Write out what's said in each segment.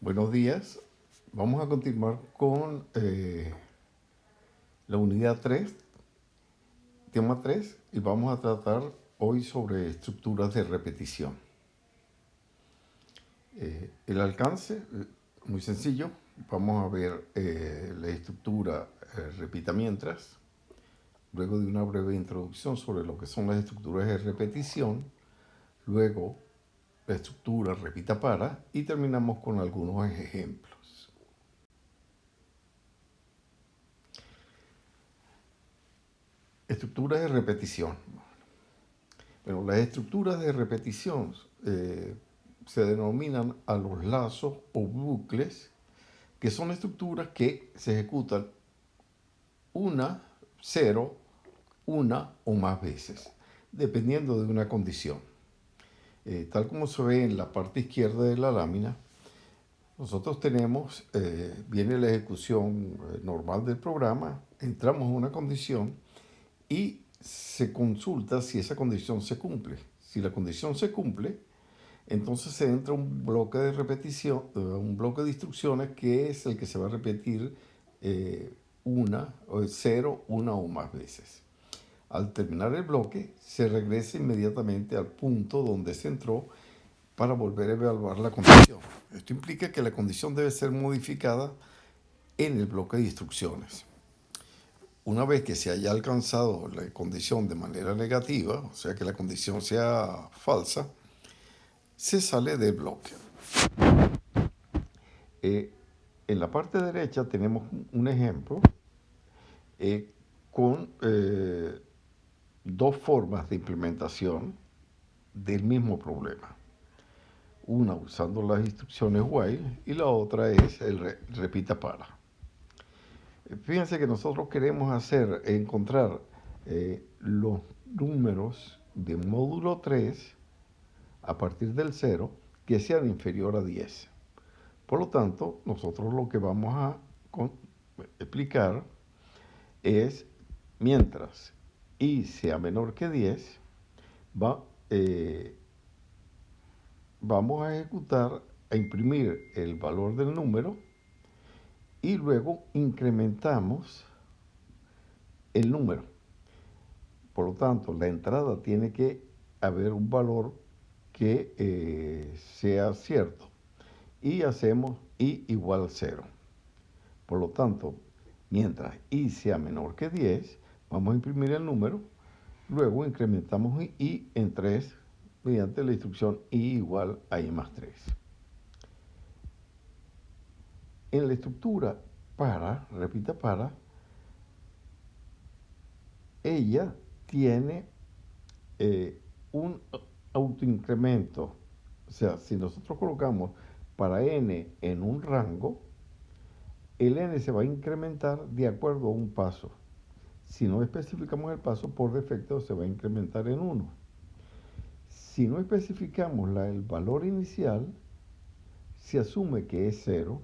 Buenos días. Vamos a continuar con la unidad 3, tema 3, y vamos a tratar hoy sobre estructuras de repetición. El alcance, muy sencillo. Vamos a ver la estructura repita mientras, luego de una breve introducción sobre lo que son las estructuras de repetición, luego la estructura repita para y terminamos con algunos ejemplos. Estructuras de repetición. Bueno, las estructuras de repetición se denominan a los lazos o bucles, que son estructuras que se ejecutan una, cero, una o más veces, dependiendo de una condición. Tal como se ve en la parte izquierda de la lámina, nosotros tenemos, viene la ejecución normal del programa, entramos en una condición y se consulta si esa condición se cumple. Si la condición se cumple, entonces se entra un bloque de repetición, un bloque de instrucciones que es el que se va a repetir cero, una o más veces. Al terminar el bloque, se regresa inmediatamente al punto donde se entró para volver a evaluar la condición. Esto implica que la condición debe ser modificada en el bloque de instrucciones. Una vez que se haya alcanzado la condición de manera negativa, o sea que la condición sea falsa, se sale del bloque. En la parte derecha tenemos un ejemplo con dos formas de implementación del mismo problema. Una usando las instrucciones while y la otra es el repita para. Fíjense que nosotros queremos encontrar los números de módulo 3 a partir del 0 que sean inferior a 10. Por lo tanto, nosotros lo que vamos a explicar es mientras i sea menor que 10, vamos a ejecutar, a imprimir el valor del número y luego incrementamos el número. Por lo tanto, la entrada tiene que haber un valor que sea cierto y hacemos i igual a 0. Por lo tanto, mientras i sea menor que 10, vamos a imprimir el número, luego incrementamos i en 3 mediante la instrucción i igual a i más 3. En la estructura para, repita para, ella tiene un autoincremento. O sea, si nosotros colocamos para n en un rango, el n se va a incrementar de acuerdo a un paso. Si no especificamos el paso, por defecto se va a incrementar en 1. Si no especificamos el valor inicial, se asume que es 0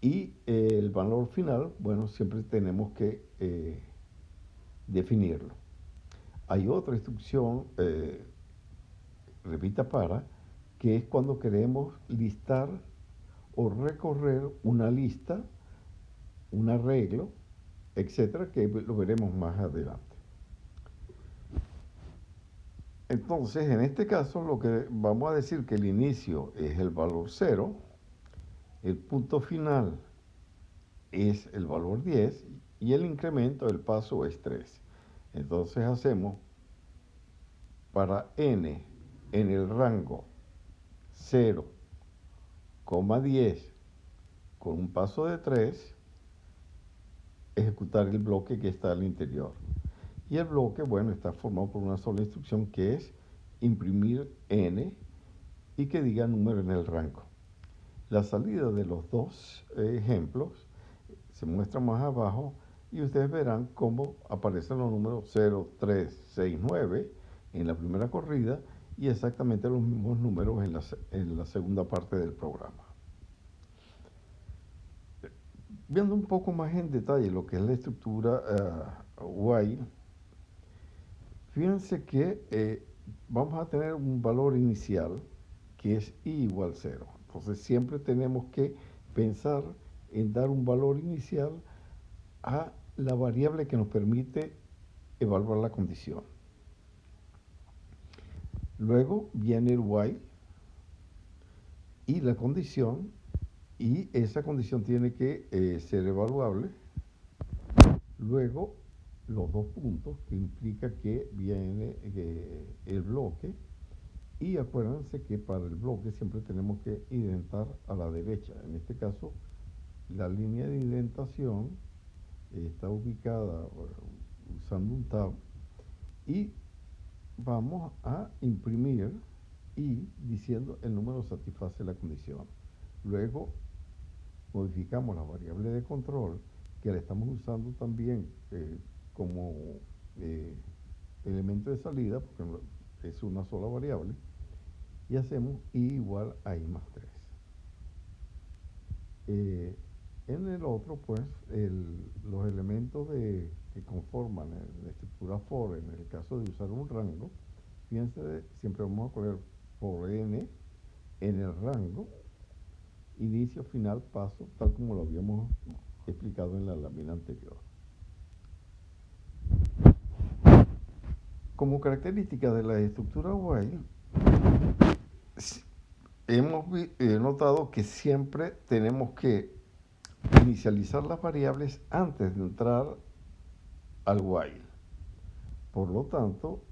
y el valor final, bueno, siempre tenemos que definirlo. Hay otra instrucción, repita para, que es cuando queremos listar o recorrer una lista, un arreglo, etcétera, que lo veremos más adelante. Entonces, en este caso, lo que vamos a decir que el inicio es el valor 0, el punto final es el valor 10 y el incremento del paso es 3. Entonces hacemos para n en el rango 0,10 con un paso de 3, ejecutar el bloque que está al interior. Y el bloque, bueno, está formado por una sola instrucción que es imprimir n y que diga número en el rango. La salida de los dos ejemplos se muestra más abajo y ustedes verán cómo aparecen los números 0, 3, 6, 9 en la primera corrida y exactamente los mismos números en la segunda parte del programa. Viendo un poco más en detalle lo que es la estructura while, fíjense que vamos a tener un valor inicial que es i igual 0. Entonces siempre tenemos que pensar en dar un valor inicial a la variable que nos permite evaluar la condición. Luego viene el while y la condición, y esa condición tiene que ser evaluable. Luego los dos puntos, que implica que viene el bloque, y acuérdense que para el bloque siempre tenemos que indentar a la derecha. En este caso, la línea de indentación está ubicada usando un tab, y vamos a imprimir y diciendo el número satisface la condición. Luego modificamos la variable de control, que la estamos usando también como elemento de salida, porque es una sola variable, y hacemos i igual a i más 3. En el otro, pues, los elementos que conforman la estructura for, en el caso de usar un rango, fíjense, siempre vamos a poner for n en el rango, inicio, final, paso, tal como lo habíamos explicado en la lámina anterior. Como característica de la estructura while, hemos notado que siempre tenemos que inicializar las variables antes de entrar al while. Por lo tanto,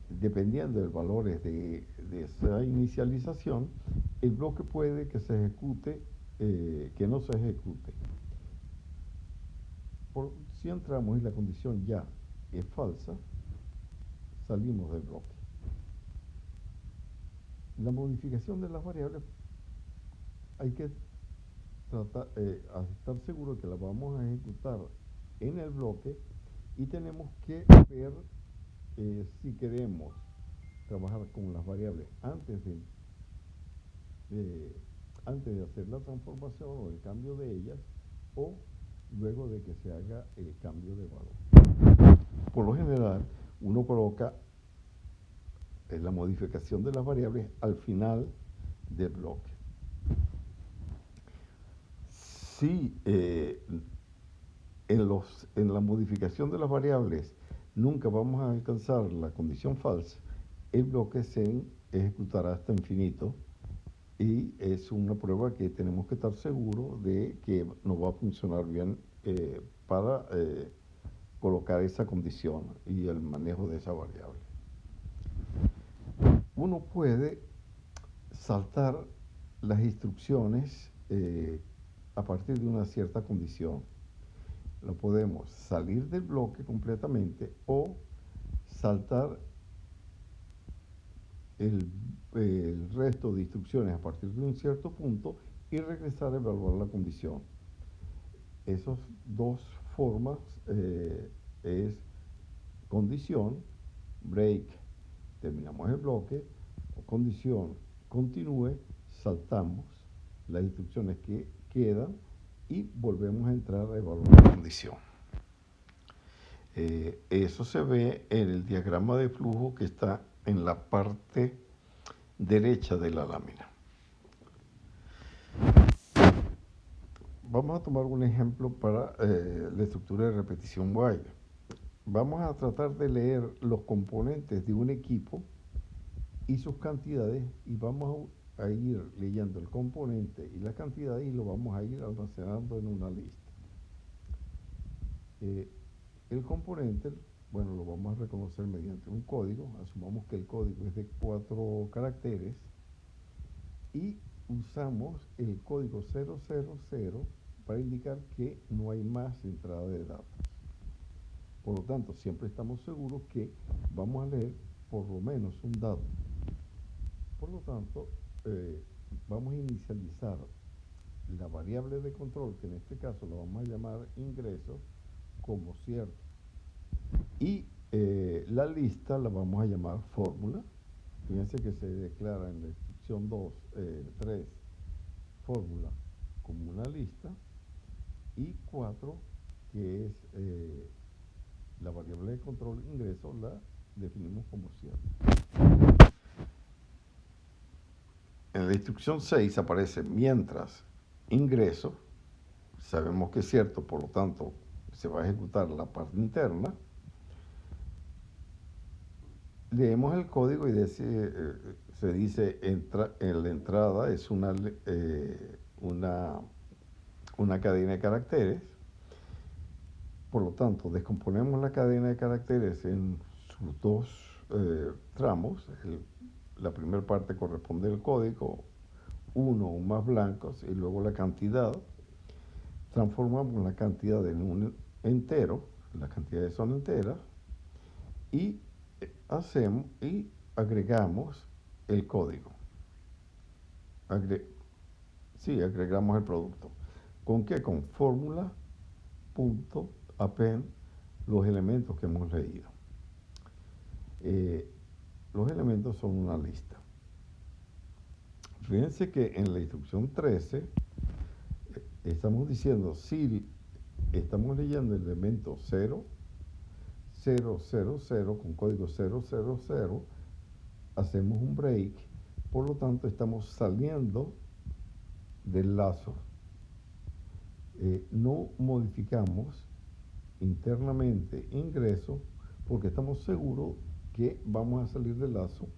dependiendo del valor de esa inicialización, el bloque puede que se ejecute, que no se ejecute. Si entramos y la condición ya es falsa, salimos del bloque. La modificación de las variables hay que estar seguro que la vamos a ejecutar en el bloque, y tenemos que ver si queremos trabajar con las variables antes de hacer la transformación o el cambio de ellas, o luego de que se haga el cambio de valor. Por lo general, uno coloca la modificación de las variables al final del bloque. Si en la modificación de las variables nunca vamos a alcanzar la condición falsa, el bloque se ejecutará hasta infinito, y es una prueba que tenemos que estar seguros de que nos va a funcionar bien para colocar esa condición y el manejo de esa variable. Uno puede saltar las instrucciones a partir de una cierta condición. Lo podemos salir del bloque completamente o saltar el resto de instrucciones a partir de un cierto punto y regresar a evaluar la condición. Esas dos formas es condición, break, terminamos el bloque, o condición, continúe, saltamos las instrucciones que quedan y volvemos a entrar a evaluar la condición. Eso se ve en el diagrama de flujo que está en la parte derecha de la lámina. Vamos a tomar un ejemplo para la estructura de repetición while. Vamos a tratar de leer los componentes de un equipo y sus cantidades, y vamos a ir leyendo el componente y las cantidades, y lo vamos a ir almacenando en una lista. El componente, bueno, lo vamos a reconocer mediante un código. Asumamos que el código es de 4 caracteres y usamos el código 000 para indicar que no hay más entrada de datos. Por lo tanto, siempre estamos seguros que vamos a leer por lo menos un dato. Por lo tanto, vamos a inicializar la variable de control, que en este caso la vamos a llamar ingreso, como cierto. Y la lista la vamos a llamar fórmula. Fíjense que se declara en la instrucción 3, fórmula, como una lista, y 4, que es la variable de control ingreso, la definimos como cierto. en la instrucción 6 aparece mientras ingreso, sabemos que es cierto, por lo tanto se va a ejecutar la parte interna. Leemos el código y se dice en la entrada es una cadena de caracteres. Por lo tanto, descomponemos la cadena de caracteres en sus dos tramos. La primera parte corresponde al código, uno o más blancos, y luego la cantidad. Transformamos la cantidad en un entero, las cantidades son enteras, y agregamos el código. Agregamos el producto. ¿Con qué? Con fórmula, punto, append, los elementos que hemos leído. Los elementos son una lista. Fíjense que en la instrucción 13 estamos diciendo, si estamos leyendo el elemento 0, 0, 0, 0, con código 0, 0, 0, hacemos un break, por lo tanto estamos saliendo del lazo. No modificamos internamente ingreso porque estamos seguros que vamos a salir del lazo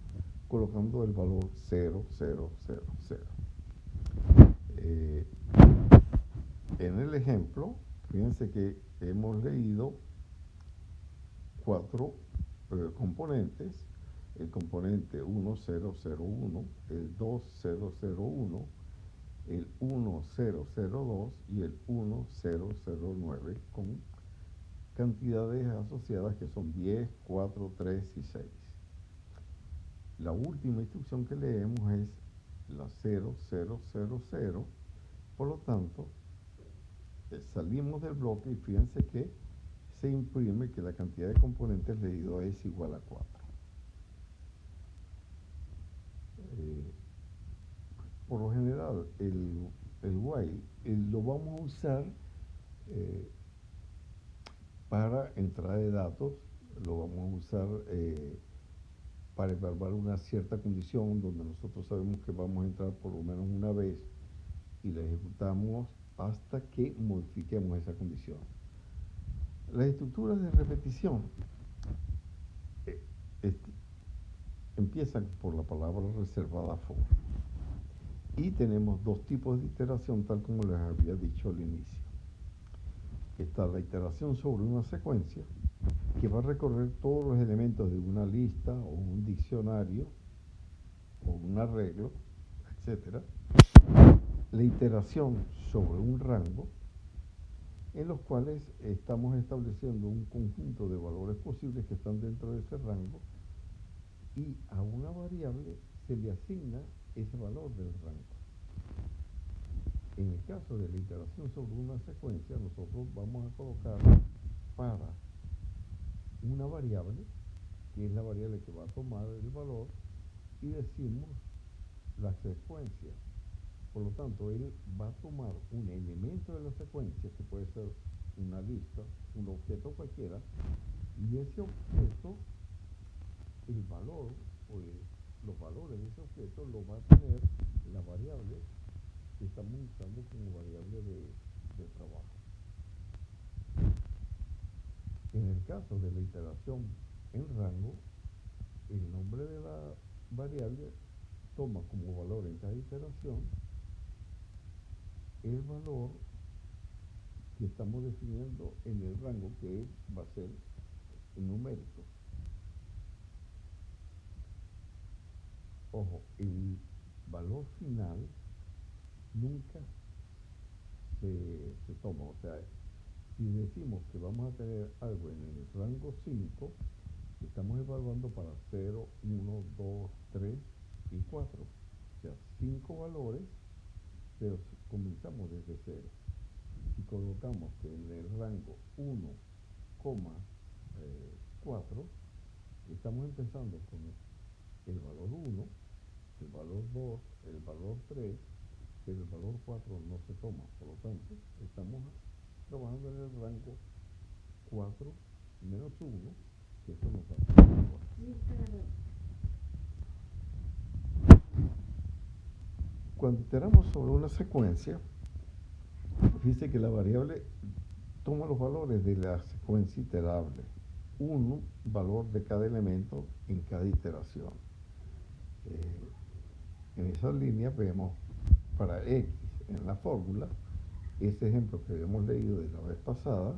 colocando el valor 0, 0, 0, 0. En el ejemplo, fíjense que hemos leído 4 componentes: el componente 1001, el 2001, el 1002 y el 1009, con cantidades asociadas que son 10, 4, 3 y 6. La última instrucción que leemos es la 0000, por lo tanto salimos del bloque y fíjense que se imprime que la cantidad de componentes leído es igual a 4. Por lo general, el while lo vamos a usar para entrada de datos, lo vamos a usar para evaluar una cierta condición donde nosotros sabemos que vamos a entrar por lo menos una vez y la ejecutamos hasta que modifiquemos esa condición. Las estructuras de repetición empiezan por la palabra reservada for. Y tenemos dos tipos de iteración, tal como les había dicho al inicio. Está la iteración sobre una secuencia, que va a recorrer todos los elementos de una lista o un diccionario o un arreglo, etc. La iteración sobre un rango, en los cuales estamos estableciendo un conjunto de valores posibles que están dentro de ese rango, y a una variable se le asigna ese valor del rango. En el caso de la iteración sobre una secuencia, nosotros vamos a colocar para una variable, que es la variable que va a tomar el valor, y decimos la secuencia. Por lo tanto, él va a tomar un elemento de la secuencia, que puede ser una lista, un objeto cualquiera, y ese objeto, el valor o los valores de ese objeto lo va a tener la variable que estamos usando como variable de trabajo. En el caso de la iteración en rango, el nombre de la variable toma como valor en cada iteración el valor que estamos definiendo en el rango, que va a ser numérico. Ojo, el valor final nunca se toma. O sea, si decimos que vamos a tener algo en el rango 5, estamos evaluando para 0, 1, 2, 3 y 4. O sea, 5 valores, pero comenzamos desde 0. Si colocamos que en el rango 1,4, estamos empezando con el valor 1, el valor 2, el valor 3, pero el valor 4 no se toma. Por lo tanto, estamos trabajando en el rango 4 menos 1, que eso nos da. cuando iteramos sobre una secuencia, fíjense que la variable toma los valores de la secuencia iterable, un valor de cada elemento en cada iteración. En esa línea vemos para x en la fórmula, ese ejemplo que habíamos leído de la vez pasada,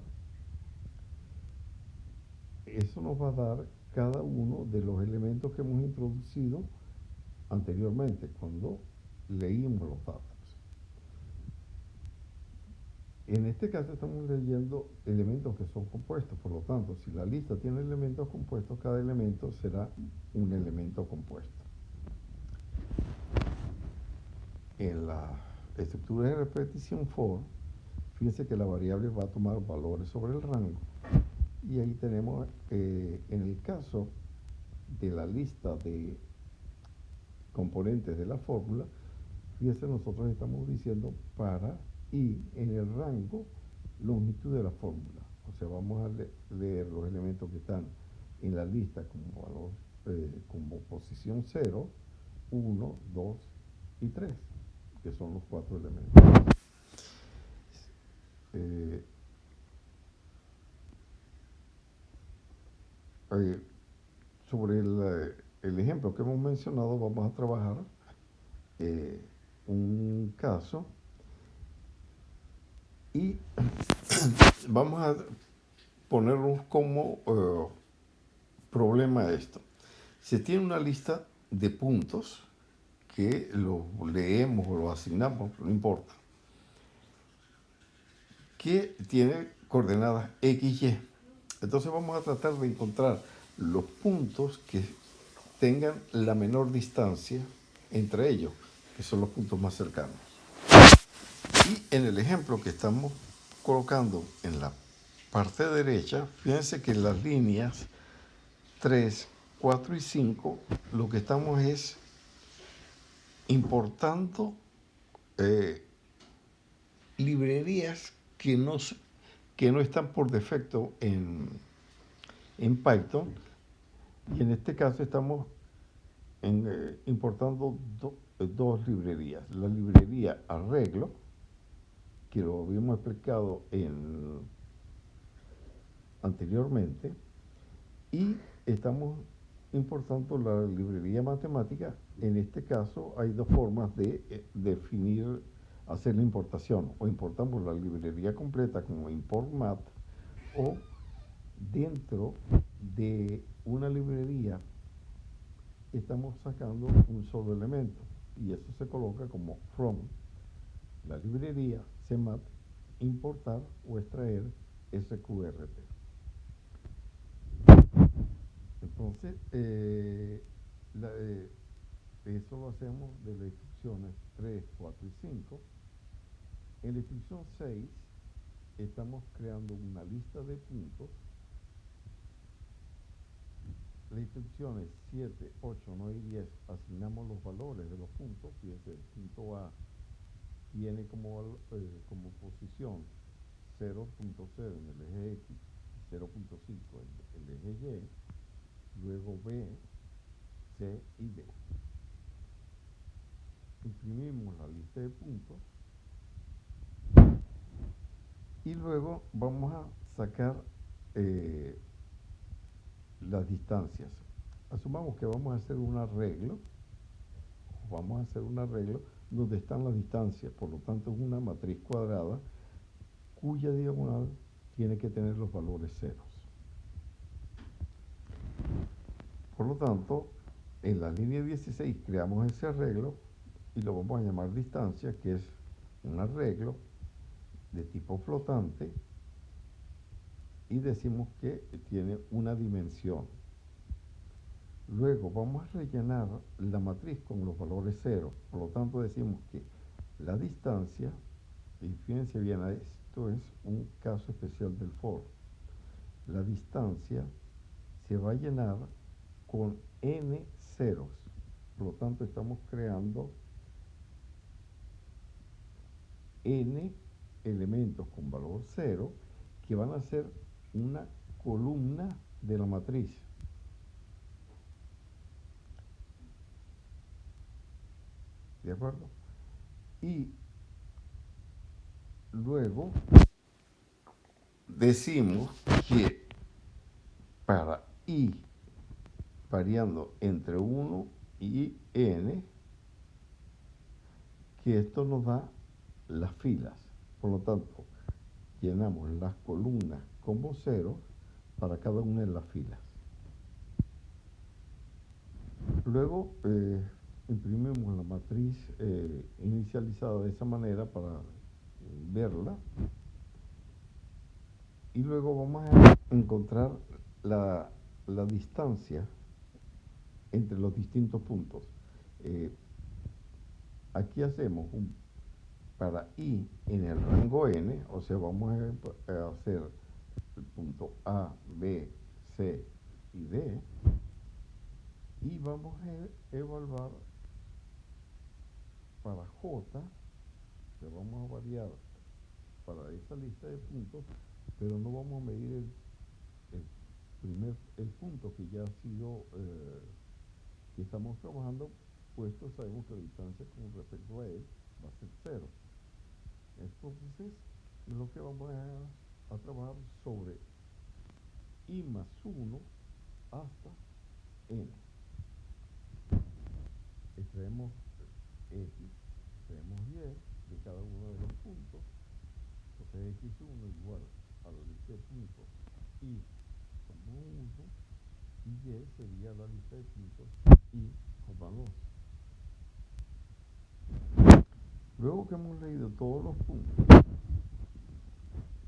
eso nos va a dar cada uno de los elementos que hemos introducido anteriormente, cuando leímos los datos. En este caso estamos leyendo elementos que son compuestos, por lo tanto, si la lista tiene elementos compuestos, cada elemento será un elemento compuesto. En la estructura de repetición for, fíjense que la variable va a tomar valores sobre el rango. Y ahí tenemos, en el caso de la lista de componentes de la fórmula, fíjense, nosotros estamos diciendo para y en el rango longitud de la fórmula. O sea, vamos a leer los elementos que están en la lista como valor, como posición 0, 1, 2 y 3, que son los 4 elementos. Sobre el ejemplo que hemos mencionado, vamos a trabajar un caso y vamos a ponernos como problema esto. Se tiene una lista de puntos que lo leemos o lo asignamos, no importa, que tiene coordenadas x, y. Entonces vamos a tratar de encontrar los puntos que tengan la menor distancia entre ellos, que son los puntos más cercanos. Y en el ejemplo que estamos colocando en la parte derecha, fíjense que en las líneas 3, 4 y 5, lo que estamos es importando librerías que no están por defecto en Python, y en este caso estamos importando dos librerías. La librería arreglo, que lo habíamos explicado anteriormente, y estamos importando la librería matemática. En este caso hay dos formas de definir, hacer la importación. O importamos la librería completa como import mat, o dentro de una librería estamos sacando un solo elemento, y eso se coloca como from la librería cmat importar o extraer sqrt. Entonces, eso lo hacemos de las instrucciones 3, 4 y 5. En la instrucción 6 estamos creando una lista de puntos. Las instrucciones 7, 8, 9 y 10 asignamos los valores de los puntos. Fíjense, el punto A tiene como posición 0.0 en el eje X, 0.5 en el eje Y, luego B, C y D. Imprimimos la lista de puntos y luego vamos a sacar las distancias. Asumamos que vamos a hacer un arreglo donde están las distancias, por lo tanto es una matriz cuadrada cuya diagonal tiene que tener los valores ceros. Por lo tanto, en la línea 16 creamos ese arreglo y lo vamos a llamar distancia, que es un arreglo de tipo flotante, y decimos que tiene una dimensión. Luego vamos a rellenar la matriz con los valores cero. Por lo tanto, decimos que la distancia, y fíjense bien, esto es un caso especial del for, la distancia se va a llenar con n ceros. Por lo tanto, estamos creando n elementos con valor 0 que van a ser una columna de la matriz. ¿De acuerdo? Y luego decimos que para I variando entre 1 y n, que esto nos da las filas. Por lo tanto, llenamos las columnas como ceros para cada una de las filas. Luego imprimimos la matriz inicializada de esa manera para verla. Y luego vamos a encontrar la distancia entre los distintos puntos. Aquí hacemos para I en el rango n, o sea, vamos a hacer el punto A, B, C y D, y vamos a evaluar para J, que vamos a variar para esa lista de puntos, pero no vamos a medir el punto que ya ha sido, que estamos trabajando, puesto sabemos que la distancia con respecto a él va a ser 0. Entonces, lo que vamos a trabajar sobre I más 1 hasta n. Extraemos x, extraemos y de cada uno de los puntos. Entonces x1 igual a la lista de puntos i como 1 y y sería la lista de puntos i como 2. Luego que hemos leído todos los puntos,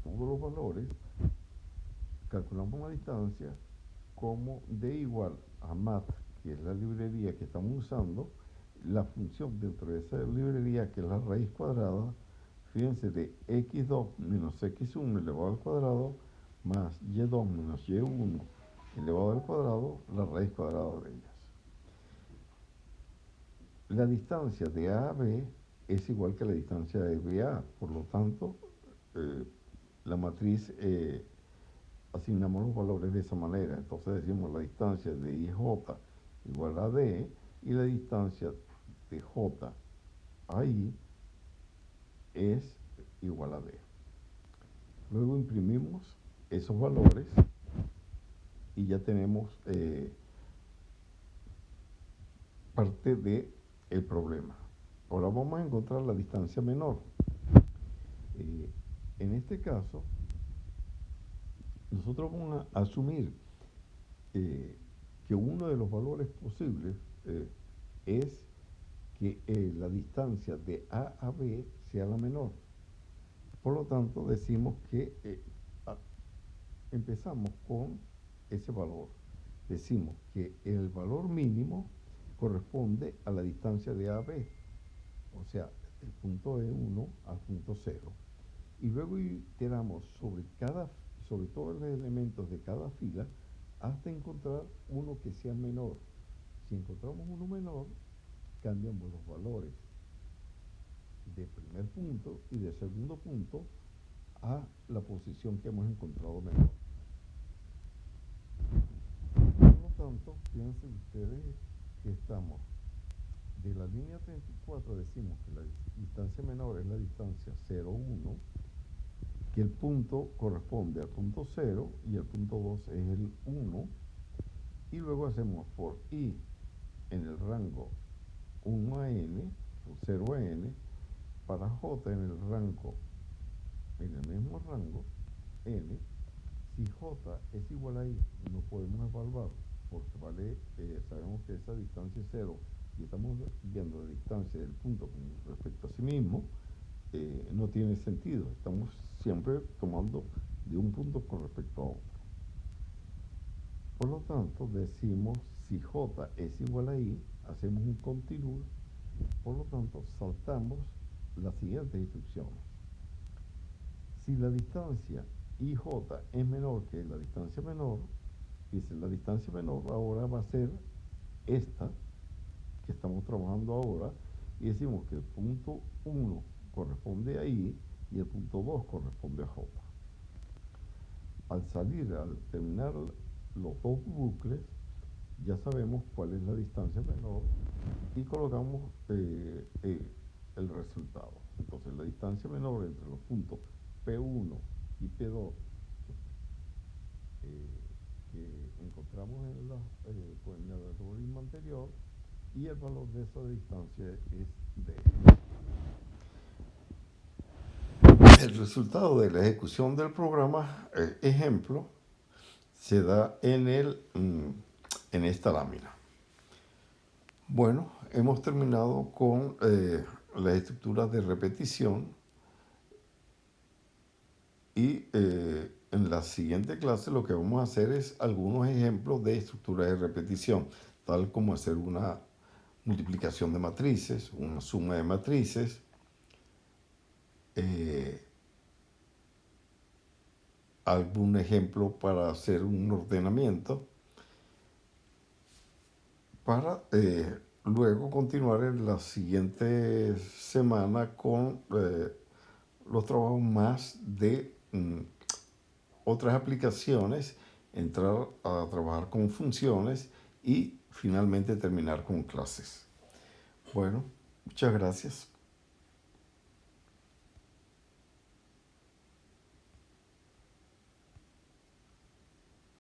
todos los valores, calculamos la distancia como d igual a mat, que es la librería que estamos usando, la función dentro de esa librería, que es la raíz cuadrada, fíjense, de x2 menos x1 elevado al cuadrado más y2 menos y1 elevado al cuadrado, la raíz cuadrada de ellas. La distancia de A a B es igual que la distancia de B a A, por lo tanto, la matriz asignamos los valores de esa manera. Entonces decimos la distancia de IJ igual a D y la distancia de J a I es igual a D. Luego imprimimos esos valores y ya tenemos parte del problema. Ahora vamos a encontrar la distancia menor. En este caso, nosotros vamos a asumir que uno de los valores posibles es que la distancia de A a B sea la menor. Por lo tanto, decimos que empezamos con ese valor. Decimos que el valor mínimo corresponde a la distancia de A a B, o sea, el punto E1 al punto 0. Y luego iteramos sobre todos los elementos de cada fila hasta encontrar uno que sea menor. Si encontramos uno menor, cambiamos los valores de primer punto y de segundo punto a la posición que hemos encontrado menor. Por lo tanto, fíjense ustedes que estamos de la línea 34, decimos que la distancia menor es la distancia 0, 1, que el punto corresponde al punto 0 y el punto 2 es el 1, y luego hacemos for i en el rango 1 a n o 0 a n, para j en el rango, en el mismo rango n. Si j es igual a i, no podemos evaluar porque sabemos que esa distancia es 0 y estamos viendo la distancia del punto con respecto a sí mismo. No tiene sentido, estamos siempre tomando de un punto con respecto a otro. Por lo tanto, decimos si j es igual a i, hacemos un continue, por lo tanto saltamos las siguientes instrucciones. Si la distancia ij es menor que la distancia menor, dice la distancia menor ahora va a ser esta que estamos trabajando ahora, y decimos que el punto 1 corresponde a I y el punto 2 corresponde a J. Al terminar los dos bucles, ya sabemos cuál es la distancia menor y colocamos el resultado. distancia menor entre los puntos P1 y P2 que encontramos en el algoritmo anterior, y el valor de esa distancia es D. El resultado de la ejecución del programa ejemplo se da en esta lámina. Bueno, hemos terminado con las estructuras de repetición, y en la siguiente clase lo que vamos a hacer es algunos ejemplos de estructuras de repetición, tal como hacer una multiplicación de matrices, una suma de matrices, algún ejemplo para hacer un ordenamiento, para luego continuar en la siguiente semana con los trabajos más de otras aplicaciones, entrar a trabajar con funciones y finalmente terminar con clases. Bueno, muchas gracias.